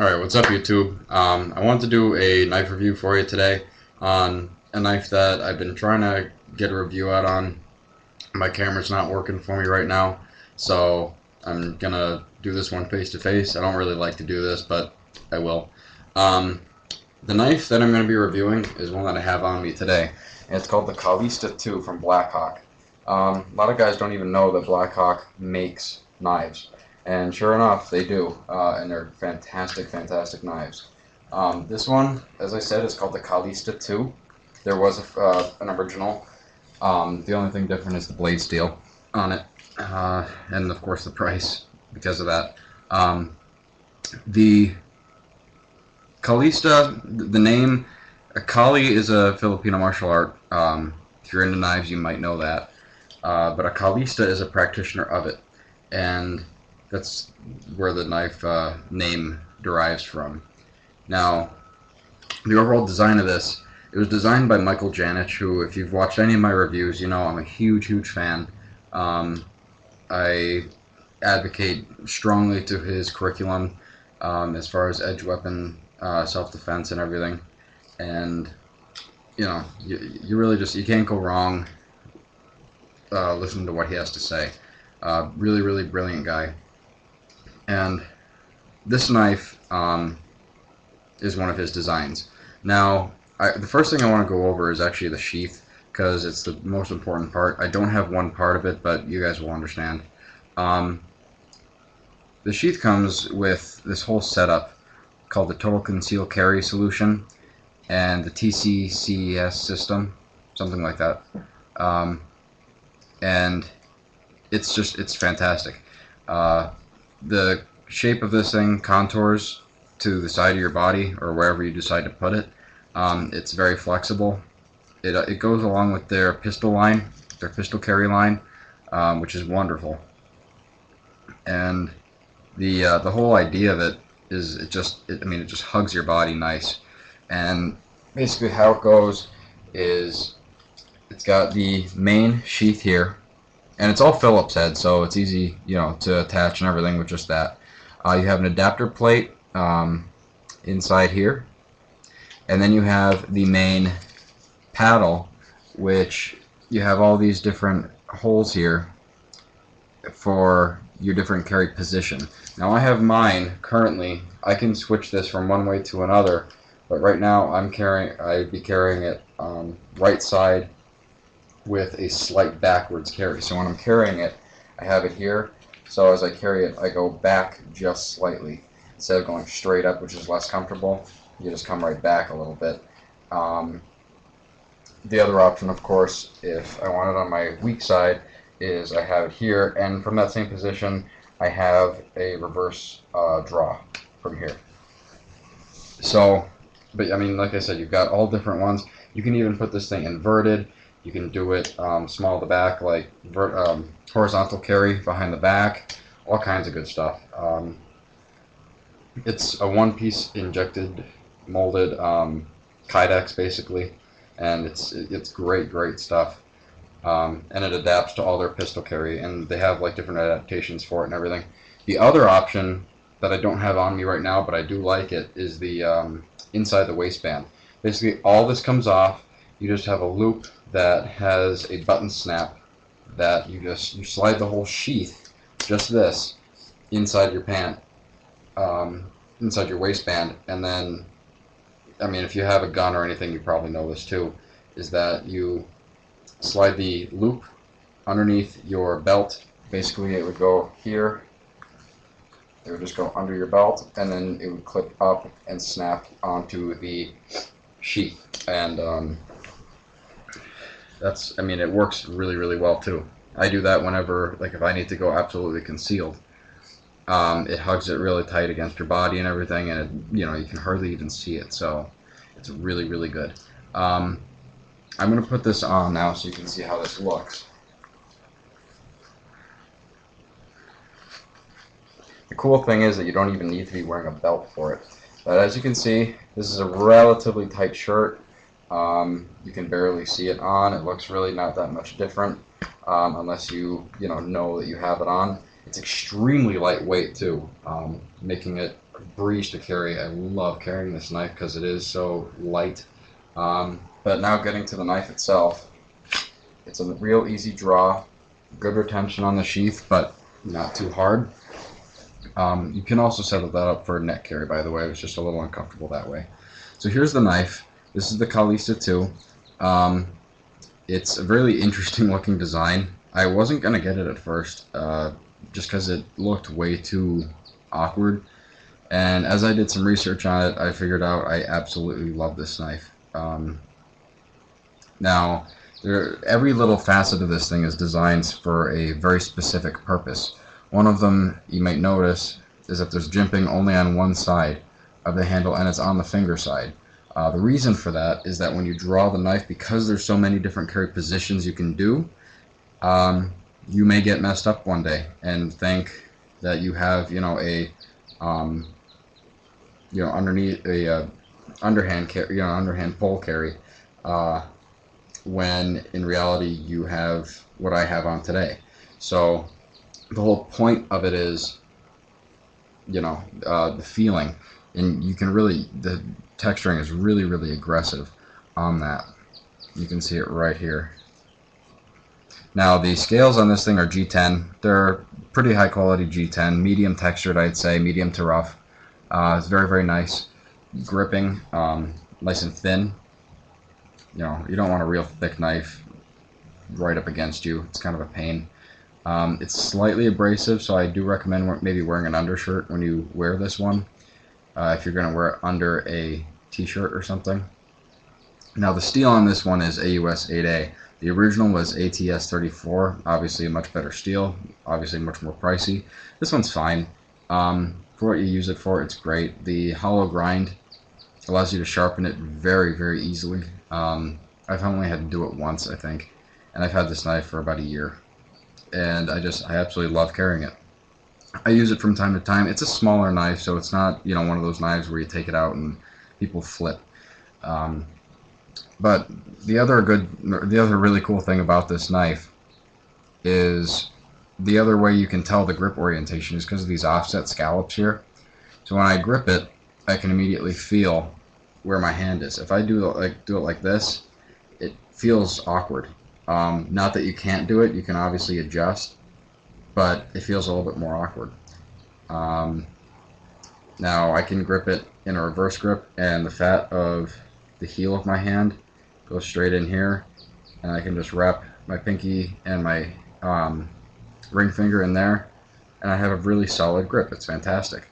Alright, what's up YouTube? I wanted to do a knife review for you today on a knife that I've been trying to get a review out on. My camera's not working for me right now, so I'm gonna do this one face to face. I don't really like to do this, but I will. The knife that I'm going to be reviewing is one that I have on me today, and it's called the Kalista 2 from Blackhawk. A lot of guys don't even know that Blackhawk makes knives. And sure enough, they do, and they're fantastic, fantastic knives. This one, as I said, is called the Kalista 2. There was an original. The only thing different is the blade steel on it, and of course the price because of that. The Kalista, the name, Kali is a Filipino martial art. If you're into knives, you might know that. But a Kalista is a practitioner of it, and that's where the knife name derives from. Now, the overall design of this, it was designed by Michael Janich, who, if you've watched any of my reviews, you know I'm a huge, huge fan. I advocate strongly to his curriculum as far as edge weapon, self-defense, and everything. And, you know, you really just, you can't go wrong listening to what he has to say. Really, really brilliant guy. And this knife is one of his designs. Now, the first thing I want to go over is actually the sheath, because it's the most important part. I don't have one part of it, but you guys will understand. The sheath comes with this whole setup called the Total Conceal Carry solution and the TCCES system, something like that. And it's fantastic. The shape of this thing contours to the side of your body or wherever you decide to put it. It's very flexible. It goes along with their pistol line, their pistol carry line, which is wonderful. And the whole idea of it is it just hugs your body nice. And basically how it goes is it's got the main sheath here, and it's all Phillips head, so it's easy, you know, to attach and everything with just that. You have an adapter plate inside here, and then you have the main paddle, which you have all these different holes here for your different carry position. Now I have mine currently. I can switch this from one way to another, but right now I'd be carrying it right side with a slight backwards carry. So when I'm carrying it, I have it here. So as I carry it, I go back just slightly. Instead of going straight up, which is less comfortable, you just come right back a little bit. The other option, of course, if I want it on my weak side, is I have it here, and from that same position, I have a reverse draw from here. So, but I mean, like I said, you've got all different ones. You can even put this thing inverted. You can do it small at the back, like horizontal carry behind the back, all kinds of good stuff. It's a one-piece injected, molded Kydex basically, and it's great stuff. And it adapts to all their pistol carry, and they have like different adaptations for it and everything. The other option that I don't have on me right now, but I do like it, is the inside the waistband. Basically, all this comes off. You just have a loop that has a button snap that you slide the whole sheath, just this, inside your pant, inside your waistband, and then, I mean, if you have a gun or anything, you probably know this too, is that you slide the loop underneath your belt. Basically, it would go here. It would just go under your belt, and then it would clip up and snap onto the sheath. And I mean, it works really, really well too. I do that whenever, like, if I need to go absolutely concealed. It hugs it really tight against your body and everything, and it, you know, you can hardly even see it. So it's really, really good. I'm going to put this on now so you can see how this looks. The cool thing is that you don't even need to be wearing a belt for it. But as you can see, this is a relatively tight shirt. You can barely see it on. It looks really not that much different unless you know that you have it on. It's extremely lightweight too, making it breeze to carry. I love carrying this knife because it is so light. But now getting to the knife itself, it's a real easy draw, good retention on the sheath, but not too hard. You can also set that up for a neck carry, by the way. It was just a little uncomfortable that way. So here's the knife. This is the Kalista 2. It's a really interesting looking design. I wasn't going to get it at first, just because it looked way too awkward. And as I did some research on it, I figured out I absolutely love this knife. Now, every little facet of this thing is designed for a very specific purpose. One of them, you might notice, is that there's jimping only on one side of the handle, and it's on the finger side. The reason for that is that when you draw the knife, because there's so many different carry positions you can do, you may get messed up one day and think that you have, underneath a underhand carry, underhand pole carry, when in reality you have what I have on today. So the whole point of it is, the feeling, and you can really, the texturing is really, really aggressive on that. You can see it right here. Now the scales on this thing are G10. They're pretty high quality G10, medium textured, I'd say, medium to rough. It's very, very nice gripping, nice and thin. You don't want a real thick knife right up against you. It's kind of a pain. It's slightly abrasive, so I do recommend maybe wearing an undershirt when you wear this one, if you're going to wear it under a t-shirt or something. Now the steel on this one is AUS 8A. The original was ATS 34, obviously a much better steel, obviously much more pricey. This one's fine. For what you use it for, it's great. The hollow grind allows you to sharpen it very, very easily. I've only had to do it once, I think, and I've had this knife for about a year, and I absolutely love carrying it. I use it from time to time. It's a smaller knife, so it's not, one of those knives where you take it out and people flip. But the other really cool thing about this knife is the other way you can tell the grip orientation is because of these offset scallops here. So when I grip it, I can immediately feel where my hand is. If I do it like this, it feels awkward. Not that you can't do it, you can obviously adjust, but it feels a little bit more awkward. Now I can grip it in a reverse grip, and the fat of the heel of my hand goes straight in here, and I can just wrap my pinky and my ring finger in there, and I have a really solid grip. It's fantastic.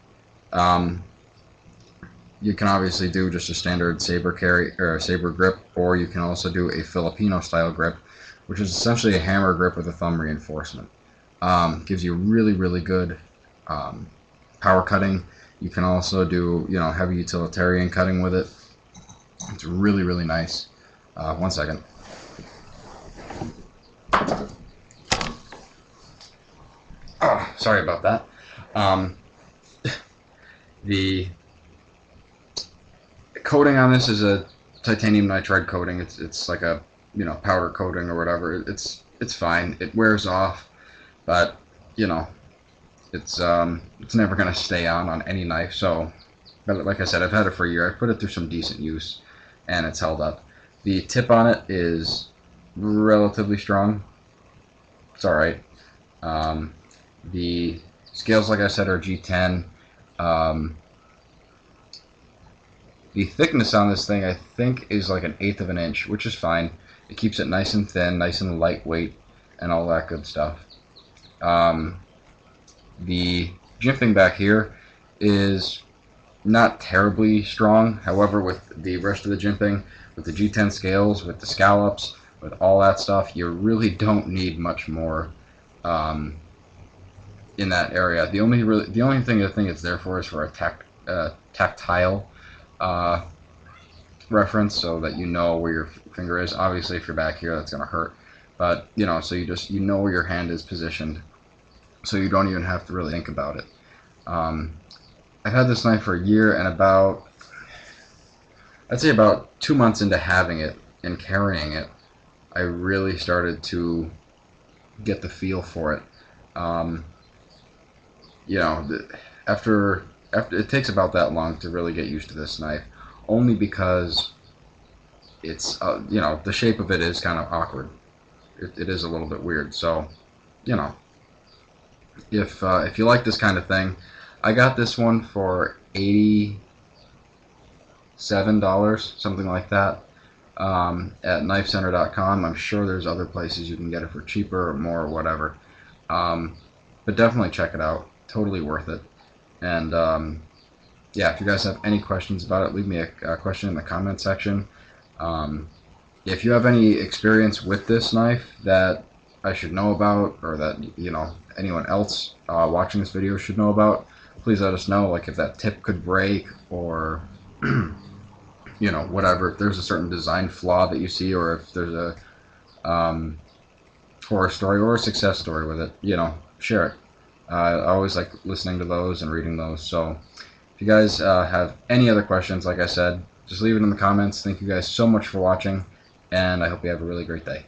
You can obviously do just a standard saber carry or a saber grip, or you can also do a Filipino style grip, which is essentially a hammer grip with a thumb reinforcement. Gives you really, really good power cutting. You can also do heavy utilitarian cutting with it. It's really, really nice. One second. Oh, sorry about that. The coating on this is a titanium nitride coating. It's like a powder coating or whatever. It's fine. It wears off, but it's never gonna stay on any knife. So, but like I said, I've had it for a year. I put it through some decent use, and it's held up. The tip on it is relatively strong. It's all right. The scales, like I said, are G10. The thickness on this thing, I think, is like 1/8 of an inch, which is fine. It keeps it nice and thin, nice and lightweight, and all that good stuff. The jimping back here is not terribly strong. However, with the rest of the jimping, with the G10 scales, with the scallops, with all that stuff, you really don't need much more in that area. The only thing I think it's there for is for a tactile reference, so that you know where your finger is. Obviously, if you're back here, that's gonna hurt. But so you know where your hand is positioned, so you don't even have to really think about it. I've had this knife for a year, and I'd say about 2 months into having it and carrying it, I really started to get the feel for it. After after it takes about that long to really get used to this knife, only because it's you know, the shape of it is kind of awkward. It is a little bit weird. So, you know, if you like this kind of thing, I got this one for $87, something like that, at knifecenter.com. I'm sure there's other places you can get it for cheaper or more or whatever. But definitely check it out. Totally worth it. And yeah, if you guys have any questions about it, leave me a question in the comment section. If you have any experience with this knife that I should know about, or that, you know, anyone else watching this video should know about, please let us know. Like if that tip could break, or you know, whatever. If there's a certain design flaw that you see, or if there's a horror story or a success story with it, you know, share it. I always like listening to those and reading those. So if you guys have any other questions, like I said, just leave it in the comments. Thank you guys so much for watching, and I hope you have a really great day.